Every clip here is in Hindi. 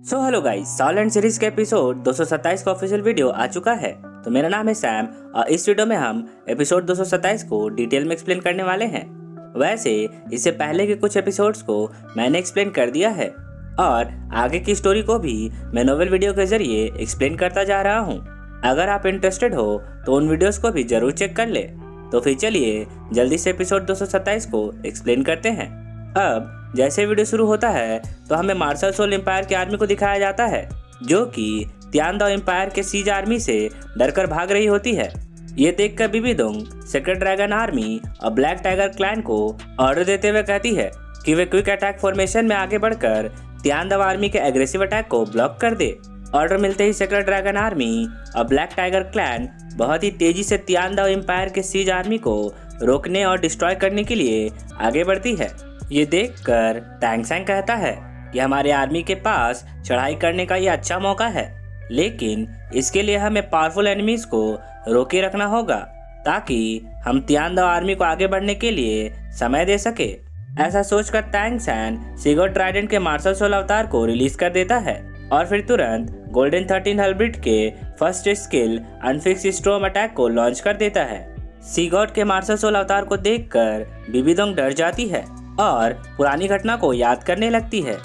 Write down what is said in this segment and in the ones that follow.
हेलो गाइस, सॉल सीरीज के एपिसोड 227 का ऑफिशियल वीडियो आ चुका है। तो मेरा नाम है सैम और इस वीडियो में हम एपिसोड 227 को डिटेल में एक्सप्लेन करने वाले हैं। वैसे इससे पहले के कुछ एपिसोड्स को मैंने एक्सप्लेन कर दिया है और आगे की स्टोरी को भी मैं नोवेल वीडियो के जरिए एक्सप्लेन करता जा रहा हूँ। अगर आप इंटरेस्टेड हो तो उन वीडियोस को भी जरूर चेक कर ले। तो फिर चलिए जल्दी से एपिसोड 227 को एक्सप्लेन करते हैं। अब जैसे वीडियो शुरू होता है तो हमें मार्शल सोल एम्पायर की आर्मी को दिखाया जाता है, जो कि तियानदाओ एम्पायर के सीज आर्मी से डरकर भाग रही होती है। ये देखकर बिबिदोंग सेक्रेट ड्रैगन आर्मी और ब्लैक टाइगर क्लैन को ऑर्डर देते हुए कहती है कि वे क्विक अटैक फॉर्मेशन में आगे बढ़कर तियानदाओ आर्मी के एग्रेसिव अटैक को ब्लॉक कर दे। ऑर्डर मिलते ही सेक्रेट ड्रैगन आर्मी और ब्लैक टाइगर क्लैन बहुत ही तेजी से तियानदाओ एम्पायर के सीज आर्मी को रोकने और डिस्ट्रॉय करने के लिए आगे बढ़ती है। ये देखकर टैंग सैंग कहता है कि हमारे आर्मी के पास चढ़ाई करने का ये अच्छा मौका है, लेकिन इसके लिए हमें पावरफुल एनिमीज को रोके रखना होगा ताकि हम तियानदाओ आर्मी को आगे बढ़ने के लिए समय दे सके। ऐसा सोचकर टैंग सैंग सीगोट ट्राइडेंट के मार्शल सोल अवतार को रिलीज कर देता है और फिर तुरंत गोल्डन 13 हल्ब्रिड के first skill unfix storm attack को लॉन्च कर देता है। सीगोट के मार्शल सोल अवतार को देखकर बिबिदोंग डर जाती है और पुरानी घटना को याद करने लगती है।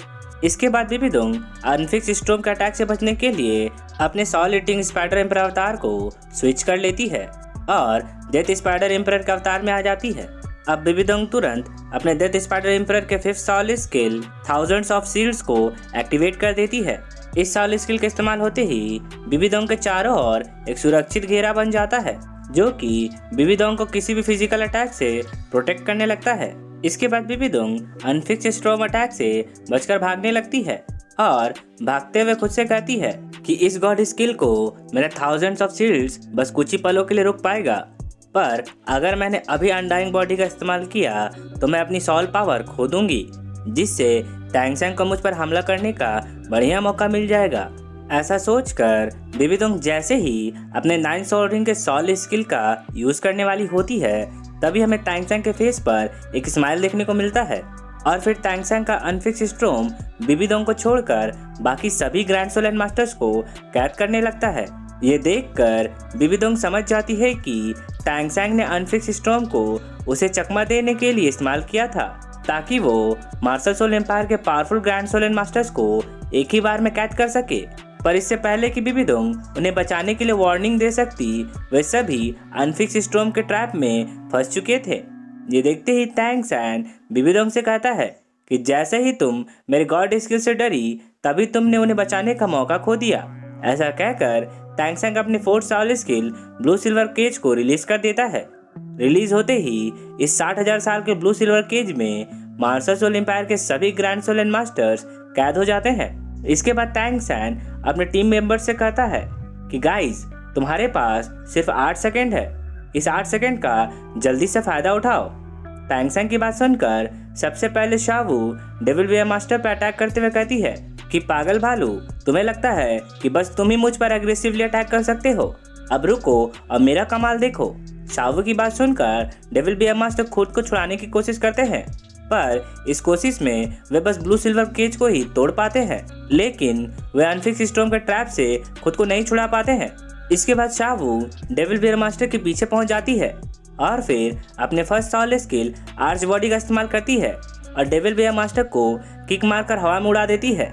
इसके बाद बिबिदोंग अनफिक्स स्टॉर्म के अटैक से बचने के लिए अपने सॉल ईटिंग स्पाइडर एम्पर अवतार को स्विच कर लेती है और डेथ स्पाइडर एम्पर के अवतार में आ जाती है। अब बिबिदोंग तुरंत अपने डेथ स्पाइडर एम्पर के 5th soul skill thousands of shields को एक्टिवेट कर देती है। इस सॉल स्किल के इस्तेमाल होते ही बिबिदोंग के चारों ओर एक सुरक्षित घेरा बन जाता है, जो कि बिबिदोंग को किसी भी फिजिकल अटैक से प्रोटेक्ट करने लगता है। इसके बाद बिबिदोंग अनफिक्स स्टॉर्म अटैक से बचकर भागने लगती है और भागते हुए खुद से कहती है कि इस गॉड स्किल को मेरे थाउजेंड्स ऑफ शील्ड्स बस कुछ ही पलों के लिए रोक पाएगा, पर अगर मैंने अभी अनडाइंग बॉडी का इस्तेमाल किया तो मैं अपनी सॉल पावर खो दूंगी, जिससे टैंग सैंग को मुझ पर हमला करने का बढ़िया मौका मिल जाएगा। ऐसा सोचकर बिबिदोंग जैसे ही अपने 9 सॉल रिंग के सॉल स्किल का यूज करने वाली होती है, तभी हमें टैंग सैंग के फेस पर एक स्माइल देखने को मिलता है और फिर टैंग सैंग का अनफिक्स स्टॉर्म बिबिदोंग को छोड़कर बाकी सभी ग्रैंड सोल एंड मास्टर्स को कैद करने लगता है। ये देखकर बिबिदोंग समझ जाती है कि टैंग सैंग ने अनफिक्स स्टॉर्म को उसे चकमा देने के लिए इस्तेमाल किया था, ताकि वो मार्शल सोल एम्पायर के powerful grand soul and masters को एक ही बार में कैद कर सके। पर इससे पहले कि बिबिदोंग उन्हें बचाने के लिए वार्निंग दे सकती, वे सभी अनफिक्स स्टॉर्म के ट्रैप में फंस चुके थे। ये देखते ही टैंग सैंग बिबिदोंग से कहता है कि जैसे ही तुम मेरे गॉड स्किल से डरी, तभी तुमने उन्हें बचाने का मौका खो दिया। ऐसा कहकर टैंग सैंग अपने 4th soul skill blue silver cage को रिलीज कर देता है। रिलीज होते ही इस 60,000 साल के ब्लू सिल्वर केज में मार्शल सोल एम्पायर के सभी ग्रैंड सोल एंड मास्टर्स कैद हो जाते हैं। इसके बाद टैंग सैंग अपने टीम मेंबर्स से कहता है कि गाइस, तुम्हारे पास सिर्फ 8 सेकंड है, इस 8 सेकंड का जल्दी से फायदा उठाओ। टैंग सैंग की बात सुनकर सबसे पहले शावू डेविल बेयर मास्टर पर अटैक करते हुए कहती है कि पागल भालू, तुम्हें लगता है कि बस तुम ही मुझ पर एग्रेसिवली अटैक कर सकते हो? अब रुको और मेरा कमाल देखो। शावू की बात सुनकर डेविल बेयर मास्टर खुद को छुड़ाने की कोशिश करते हैं, पर इस कोशिश में वे बस ब्लू सिल्वर केज को ही तोड़ पाते हैं, लेकिन वे अनफिक्स स्टॉर्म के ट्रैप से खुद को नहीं छुड़ा पाते हैं। इसके बाद शावू डेविल बेयर मास्टर के पीछे पहुंच जाती है और फिर अपने 1st sol skill arch body का इस्तेमाल करती है और डेविल बेयर मास्टर को किक मारकर हवा में उड़ा देती है।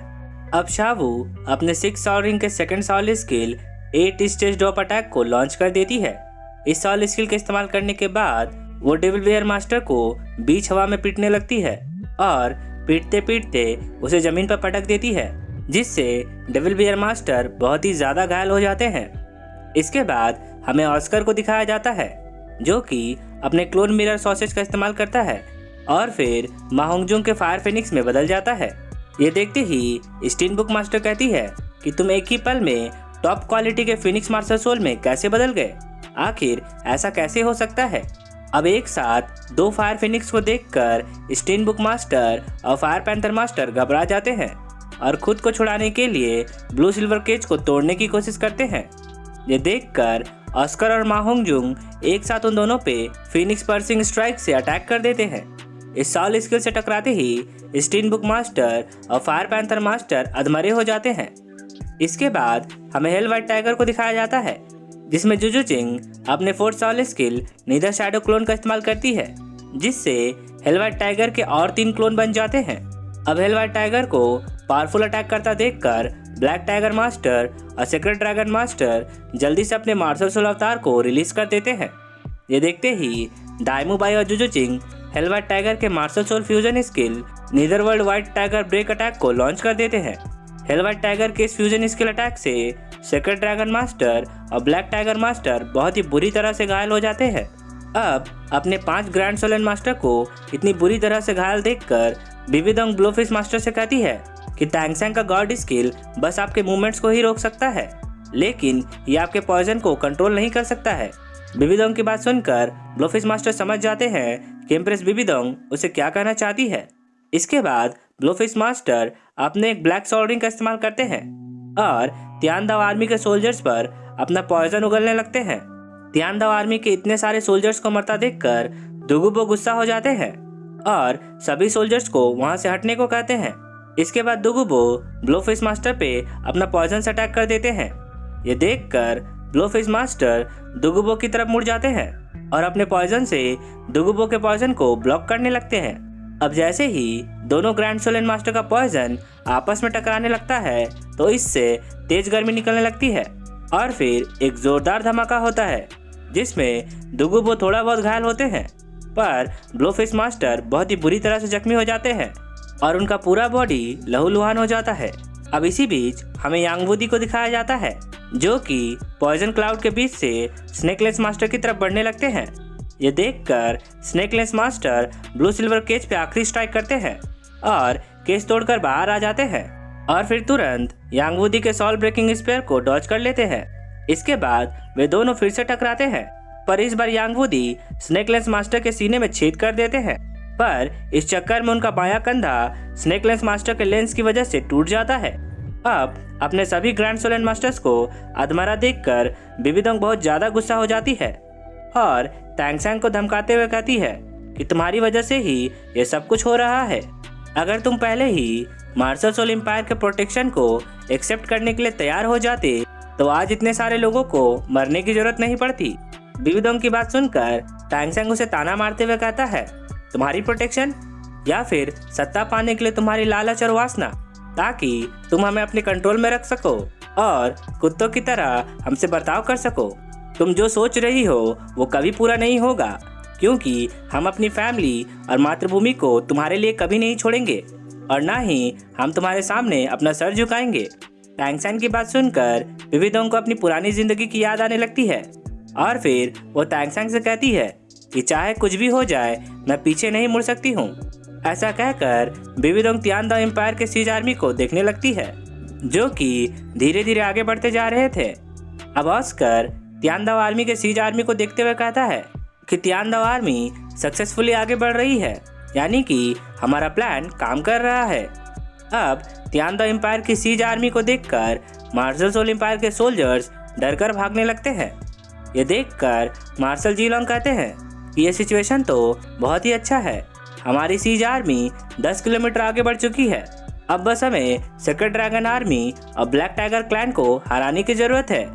अब शावू अपने 6th सॉल रिंग के 2nd soul skill 8 stage drop attack को लॉन्च कर देती है। इस सॉल स्किल के इस्तेमाल करने के बाद वो डेविल बेयर मास्टर को बीच हवा में पीटने लगती है और पीटते पीटते उसे जमीन पर पटक देती है, जिससे डेविल बेयर मास्टर बहुत ही ज्यादा घायल हो जाते हैं। इसके बाद हमें ऑस्कर को दिखाया जाता है, जो कि अपने क्लोन मिरर सॉसेज का इस्तेमाल करता है और फिर मा होंगजुंग के फायर फिनिक्स में बदल जाता है। ये देखते ही स्टीनबुक मास्टर कहती है कि तुम एक ही पल में टॉप क्वालिटी के फिनिक्स मार्शल सोल में कैसे बदल गए? आखिर ऐसा कैसे हो सकता है? अब एक साथ 2 फायर फिनिक्स को देखकर स्टीनबुक मास्टर और फायर पैंथर मास्टर घबरा जाते हैं और खुद को छुड़ाने के लिए ब्लू सिल्वर केज को तोड़ने की कोशिश करते हैं। ये देखकर ऑस्कर और मा होंगजुंग एक साथ उन दोनों पे फिनिक्स पर्सिंग स्ट्राइक से अटैक कर देते हैं। इस सॉल स्किल से टकराते ही स्टीन बुक मास्टर और फायर पैंथर मास्टर अधमरे हो जाते हैं। इसके बाद हमें हेल व्हाइट टाइगर को दिखाया जाता है, जिसमें जुजुचिंग अपने fourth soul skill nether shadow clone का इस्तेमाल करती है, जिससे हेल व्हाइट टाइगर के और 3 क्लोन बन जाते हैं। अब हेल व्हाइट टाइगर को पावरफुल अटैक करता देखकर ब्लैक टाइगर मास्टर और सीक्रेट ड्रैगन मास्टर जल्दी से अपने मार्शल सोल अवतार को रिलीज कर देते हैं। ये देखते ही दाइमूबाई और जुजुचिंग हेल व्हाइट टाइगर के martial soul fusion skill nether world white tiger break attack को लॉन्च कर देते हैं। हेल व्हाइट टाइगर के इस फ्यूजन स्किल अटैक से सीक्रेट ड्रैगन मास्टर और ब्लैक टाइगर मास्टर बहुत ही बुरी तरह से घायल हो जाते हैं। अब अपने 5 ग्रैंड सोलन मास्टर को इतनी बुरी तरह से घायल देखकर बिबिदोंग ब्लोफिश मास्टर से कहती है कि टैंगसैंग का गॉड स्किल बस आपके मूवमेंट्स को ही रोक सकता है, लेकिन ये आपके पॉइजन को कंट्रोल नहीं कर सकता है। बिबिदोंग की बात सुनकर ब्लोफिश मास्टर समझ जाते हैं कि एम्प्रेस बिबिदोंग उसे क्या कहना चाहती है। इसके बाद ब्लोफिश मास्टर अपने एक ब्लैक सोल रिंग का इस्तेमाल करते हैं और तियानदाओ आर्मी के सोल्जर्स पर अपना पॉइजन उगलने लगते हैं। तियानदाओ आर्मी के इतने सारे सोल्जर्स को मरता देखकर दुगुबो गुस्सा हो जाते हैं और सभी सोल्जर्स को वहां से हटने को कहते हैं। इसके बाद दुगुबो ब्लोफिश मास्टर पे अपना पॉइजन से अटैक कर देते हैं। ये देखकर ब्लोफिश मास्टर दुगुबो की तरफ मुड़ जाते हैं और अपने पॉइजन से दुगुबो के पॉइजन को ब्लॉक करने लगते हैं। अब जैसे ही दोनों ग्रैंड सोलन मास्टर का पॉइजन आपस में टकराने लगता है तो इससे तेज गर्मी निकलने लगती है और फिर एक जोरदार धमाका होता है, जिसमें दुगुबो थोड़ा बहुत घायल होते हैं, पर ब्लोफिश मास्टर बहुत ही बुरी तरह से जख्मी हो जाते हैं और उनका पूरा बॉडी लहूलुहान हो जाता है। अब इसी बीच हमें यांग वूदी को दिखाया जाता है, जो कि पॉइजन क्लाउड के बीच से स्नेकलेस मास्टर की तरफ बढ़ने लगते हैं। ये देखकर स्नेकलेस मास्टर ब्लू सिल्वर केज पे आखिरी स्ट्राइक करते हैं और केज तोड़कर बाहर आ जाते हैं और फिर तुरंत यांग वूदी के सॉल ब्रेकिंग स्पेयर को डॉज कर लेते हैं। इसके बाद वे दोनों फिर से टकराते हैं, पर इस बार यांग वूदी स्नेकलेस मास्टर के सीने में छेद कर देते हैं, पर इस चक्कर में उनका बायां कंधा स्नेकलेस मास्टर के लेंस की वजह से टूट जाता है। अब अपने सभी ग्रैंड सोलन मास्टर्स को अधमरा देखकर बिबिदोंग बहुत ज्यादा गुस्सा हो जाती है और टैंगसैंग को धमकाते हुए कहती है कि तुम्हारी वजह से ही ये सब कुछ हो रहा है। अगर तुम पहले ही मार्शल सोल एम्पायर के प्रोटेक्शन को एक्सेप्ट करने के लिए तैयार हो जाते तो आज इतने सारे लोगों को मरने की जरूरत नहीं पड़ती। बिबिदोंग की बात सुनकर टैंगसैंग उसे ताना मारते हुए कहता है, तुम्हारी प्रोटेक्शन या फिर सत्ता पाने के लिए तुम्हारी लालच और वासना, ताकि तुम हमें अपने कंट्रोल में रख सको और कुत्तों की तरह हमसे बर्ताव कर सको। तुम जो सोच रही हो वो कभी पूरा नहीं होगा, क्योंकि हम अपनी फैमिली और मातृभूमि को तुम्हारे लिए कभी नहीं छोड़ेंगे और ना ही हम तुम्हारे सामने अपना सर झुकाएंगे। टैंगसैंग की बात सुनकर बिबिदोंग को अपनी पुरानी जिंदगी की याद आने लगती है और फिर वो टैंगसैंग से कहती है कि चाहे कुछ भी हो जाए मैं पीछे नहीं मुड़ सकती हूँ। ऐसा कहकर बिबिदोंग तियानदाओ एम्पायर के सीज आर्मी को देखने लगती है, जो कि धीरे धीरे आगे बढ़ते जा रहे थे। अब ऑस्कर तियानदाओ आर्मी के सीज आर्मी को देखते हुए कहता है कि तियानदाओ आर्मी सक्सेसफुली आगे बढ़ रही है, यानी कि हमारा प्लान काम कर रहा है। अब तियानदाओ एम्पायर की सीज आर्मी को देखकर मार्शल सोल एम्पायर के सोल्जर्स डरकर भागने लगते हैं। ये देखकर मार्शल जीलोंग कहते हैं कि ये सिचुएशन तो बहुत ही अच्छा है, हमारी सीज आर्मी 10 किलोमीटर आगे बढ़ चुकी है। अब बस हमें सीक्रेट ड्रैगन आर्मी और ब्लैक टाइगर क्लैन को हराने की जरूरत है,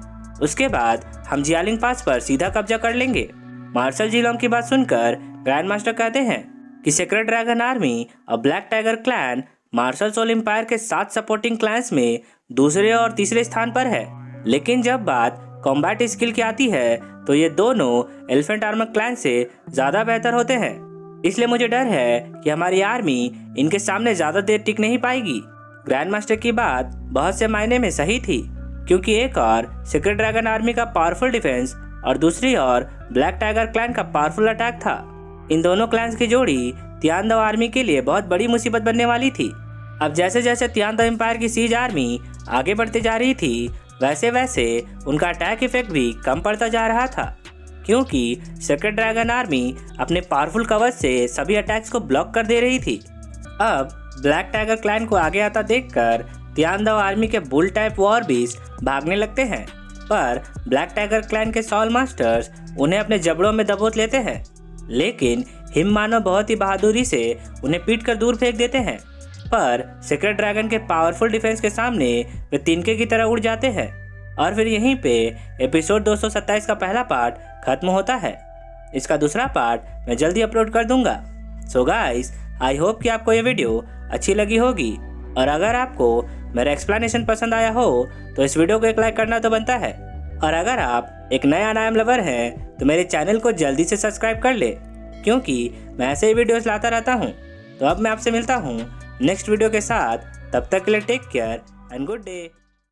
उसके बाद हम जियालिंग पास पर सीधा कब्जा कर लेंगे। मार्शल जीलोंग की बात सुनकर ग्रैंड मास्टर कहते हैं कि सीक्रेट ड्रैगन आर्मी और black tiger clan martial soul empire के 7 सपोर्टिंग क्लैंस में दूसरे और तीसरे स्थान पर है, लेकिन जब बात कॉम्बैट स्किल की आती है तो ये दोनों एलिफेंट आर्मर क्लैन से ज्यादा बेहतर होते हैं। इसलिए मुझे डर है कि हमारी आर्मी इनके सामने ज्यादा देर टिक नहीं पाएगी। ग्रैंड मास्टर की बात बहुत से मायने में सही थी, क्योंकि एक और सीक्रेट ड्रैगन आर्मी का पावरफुल डिफेंस और दूसरी ओर ब्लैक टाइगर क्लैन का पावरफुल अटैक था। इन दोनों क्लैंस की जोड़ी तियानदाओ आर्मी के लिए बहुत बड़ी मुसीबत बनने वाली थी। अब जैसे जैसे तियानदाओ एम्पायर की सीज आर्मी आगे बढ़ते जा रही थी, वैसे वैसे उनका अटैक इफेक्ट भी कम पड़ता जा रहा था, क्योंकि सीक्रेट ड्रैगन आर्मी अपने पावरफुल कवच से सभी अटैक्स को ब्लॉक कर दे रही थी। अब ब्लैक टाइगर क्लैन को आगे आता देखकर तियानदाओ आर्मी के बुल टाइप वॉर बीस्ट भागने लगते हैं, पर ब्लैक टाइगर क्लैन के सॉल मास्टर्स उन्हें अपने जबड़ों में दबोच लेते हैं, लेकिन हिम मानव बहुत ही बहादुरी से उन्हें पीट कर दूर फेंक देते हैं। पर सीक्रेट ड्रैगन के पावरफुल डिफेंस के सामने वे तिनके की तरह उड़ जाते हैं और फिर यहीं पे एपिसोड 227 का पहला पार्ट खत्म होता है। इसका दूसरा पार्ट मैं जल्दी अपलोड कर दूंगा। सो गाइस, आई होप कि आपको ये वीडियो अच्छी लगी होगी और अगर आपको मेरा एक्सप्लेनेशन पसंद आया हो तो इस वीडियो को एक लाइक करना तो बनता है। और अगर आप एक नया अनायम लवर हैं तो मेरे चैनल को जल्दी से सब्सक्राइब कर ले, क्योंकि मैं ऐसे ही वीडियोस लाता रहता हूँ। तो अब मैं आपसे मिलता हूँ नेक्स्ट वीडियो के साथ। तब तक के लिए take care and good day.